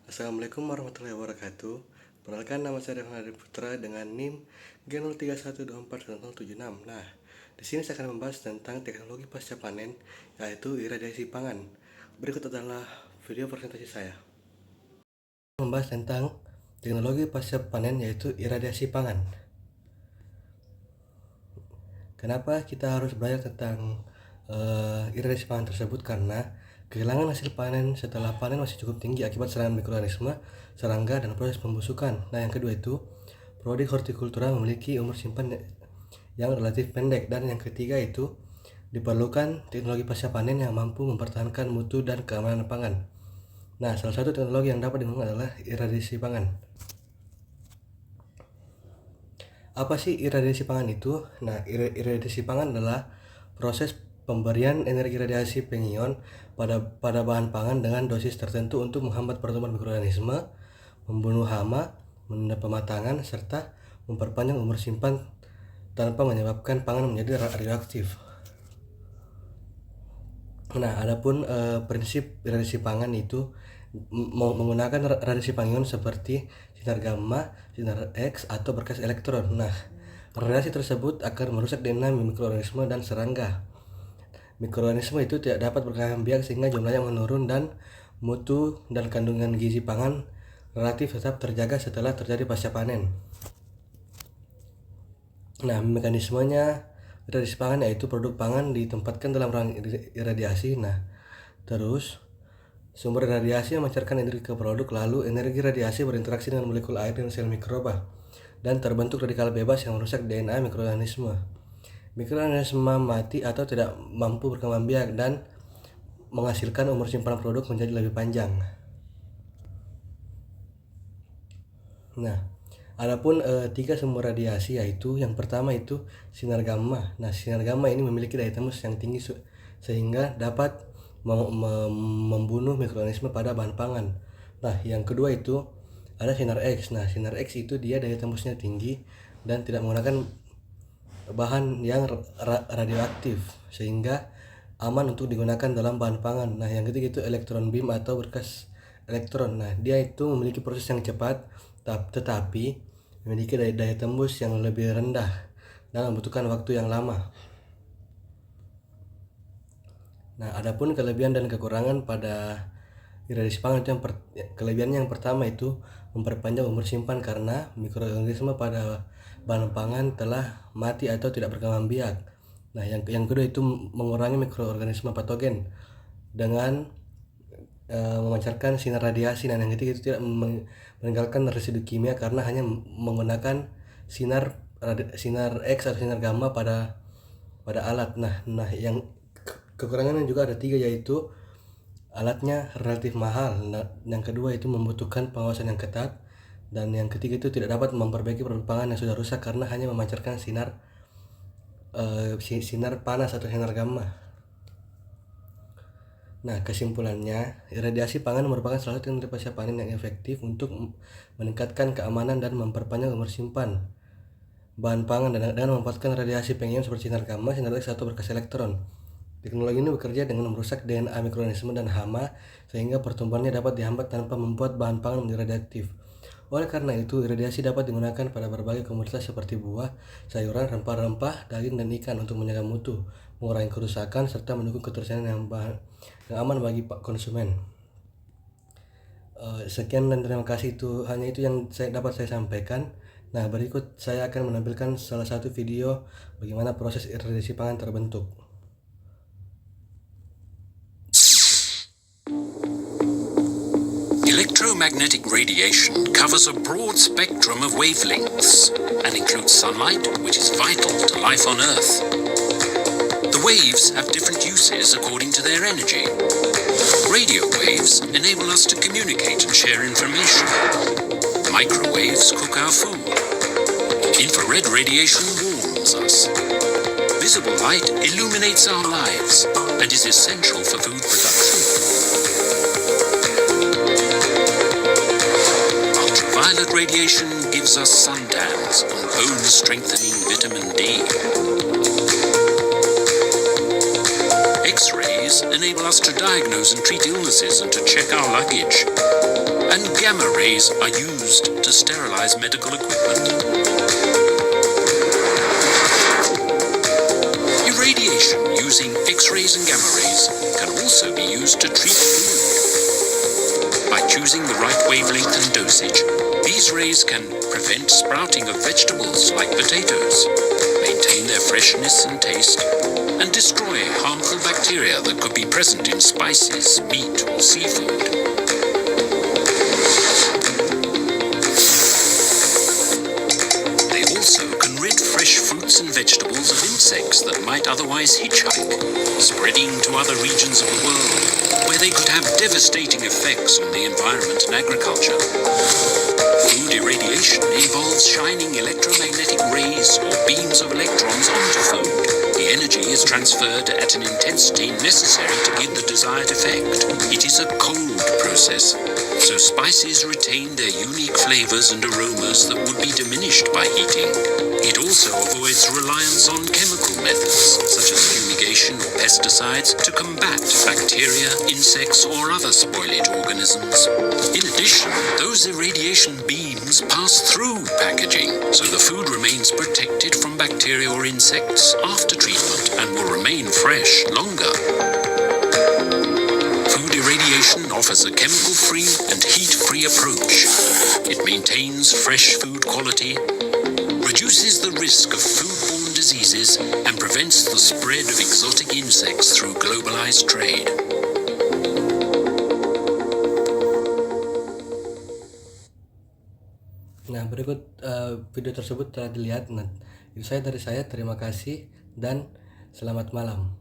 Assalamualaikum warahmatullahi wabarakatuh. Perkenalkan, nama saya Devon Hadi Putra dengan NIM G0312410076. Nah, di sini saya akan membahas tentang teknologi pasca panen, yaitu iradiasi pangan. Berikut adalah video presentasi saya. Membahas tentang teknologi pasca panen, yaitu iradiasi pangan. Kenapa kita harus belajar tentang iradiasi pangan tersebut? Karena kehilangan hasil panen setelah panen masih cukup tinggi akibat serangan mikroorganisme, serangga, dan proses pembusukan. Nah, yang kedua itu prodi hortikultura memiliki umur simpan yang relatif pendek. Dan yang ketiga itu diperlukan teknologi pasca panen yang mampu mempertahankan mutu dan keamanan pangan. Nah, salah satu teknologi yang dapat digunakan adalah iradiasi pangan. Apa sih iradiasi pangan itu? Nah, iradiasi pangan adalah proses pemberian energi radiasi pengion pada bahan pangan dengan dosis tertentu untuk menghambat pertumbuhan mikroorganisme, membunuh hama, menunda pematangan, serta memperpanjang umur simpan tanpa menyebabkan pangan menjadi radioaktif. Nah, adapun prinsip radiasi pangan itu menggunakan radiasi pangion seperti sinar gamma, sinar X, atau berkas elektron. Nah, radiasi tersebut akan merusak DNA mikroorganisme dan serangga. Mikroorganisme itu tidak dapat berkembang biak sehingga jumlahnya menurun dan mutu dan kandungan gizi pangan relatif tetap terjaga setelah terjadi pasca panen. Nah, mekanismenya iradiasi pangan yaitu produk pangan ditempatkan dalam ruang iradiasi. Nah, terus sumber radiasi memancarkan energi ke produk, lalu energi radiasi berinteraksi dengan molekul air dan sel mikroba dan terbentuk radikal bebas yang merusak DNA mikroorganisme. Mikroorganisme mati atau tidak mampu berkembang biak dan menghasilkan umur simpan produk menjadi lebih panjang. Nah, adapun tiga sumber radiasi yaitu yang pertama itu sinar gamma. Nah, sinar gamma ini memiliki daya tembus yang tinggi sehingga dapat membunuh mikroorganisme pada bahan pangan. Nah, yang kedua itu ada sinar X. Nah, sinar X itu dia daya tembusnya tinggi dan tidak menggunakan bahan yang radioaktif sehingga aman untuk digunakan dalam bahan pangan. Nah, yang ketiga itu elektron beam atau berkas elektron. Nah, dia itu memiliki proses yang cepat tetapi memiliki daya tembus yang lebih rendah dan membutuhkan waktu yang lama. Nah, adapun kelebihan dan kekurangan pada iradiasi pangan itu kelebihannya yang pertama itu memperpanjang umur simpan karena mikroorganisme pada bahan pangan telah mati atau tidak berkembang biak. Nah, yang kedua itu mengurangi mikroorganisme patogen dengan memancarkan sinar radiasi. Dan yang ketiga itu tidak meninggalkan residu kimia karena hanya menggunakan sinar X atau sinar gamma pada alat. Nah, yang kekurangannya juga ada tiga, yaitu alatnya relatif mahal. Nah, yang kedua itu membutuhkan pengawasan yang ketat, dan yang ketiga itu tidak dapat memperbaiki produk pangan yang sudah rusak karena hanya memancarkan sinar panas atau sinar gamma. Nah, kesimpulannya, iradiasi pangan merupakan salah satu teknologi pasca panen yang efektif untuk meningkatkan keamanan dan memperpanjang umur simpan bahan pangan dengan memanfaatkan radiasi pengion seperti sinar gamma, sinar X, atau berkas elektron. Teknologi ini bekerja dengan merusak DNA mikroorganisme dan hama sehingga pertumbuhannya dapat dihambat tanpa membuat bahan pangan menjadi radioaktif. Oleh karena itu, iradiasi dapat digunakan pada berbagai komoditas seperti buah, sayuran, rempah-rempah, daging, dan ikan untuk menjaga mutu, mengurangi kerusakan, serta mendukung ketersediaan yang aman bagi konsumen. Sekian dan terima kasih, itu hanya itu yang dapat saya sampaikan. Nah, berikut saya akan menampilkan salah satu video bagaimana proses iradiasi pangan terbentuk. Electromagnetic radiation covers a broad spectrum of wavelengths and includes sunlight, which is vital to life on Earth. The waves have different uses according to their energy. Radio waves enable us to communicate and share information. Microwaves cook our food. Infrared radiation warms us. Visible light illuminates our lives and is essential for food production. Ultraviolet radiation gives us suntans and bone-strengthening vitamin D. X-rays enable us to diagnose and treat illnesses and to check our luggage. And gamma rays are used to sterilize medical equipment. Irradiation using X-rays and gamma rays can also be used to treat food. By choosing the right wavelength and dosage, these rays can prevent sprouting of vegetables like potatoes, maintain their freshness and taste, and destroy harmful bacteria that could be present in spices, meat, or seafood. They also can rid fresh fruits and vegetables of insects that might otherwise hitchhike, spreading to other regions of the world, where they could have devastating effects on the environment and agriculture. Food irradiation involves shining electromagnetic rays or beams of electrons onto food. The energy is transferred at an intensity necessary to give the desired effect. It is a cold process, so spices retain their unique flavors and aromas that would be diminished by heating. It also avoids reliance on chemical methods, such as fumigation or pesticides, to combat bacteria, insects, or other spoilage organisms. In addition, those irradiation beams pass through packaging, so the food remains protected from bacteria or insects after treatment and will remain fresh longer. Food irradiation offers a chemical-free and heat-free approach. It maintains fresh food quality, reduces the risk of foodborne diseases, and prevents the spread of exotic insects through globalized trade. Nah, berikut video tersebut telah dilihat. Nah, itu saya dari saya. Terima kasih dan selamat malam.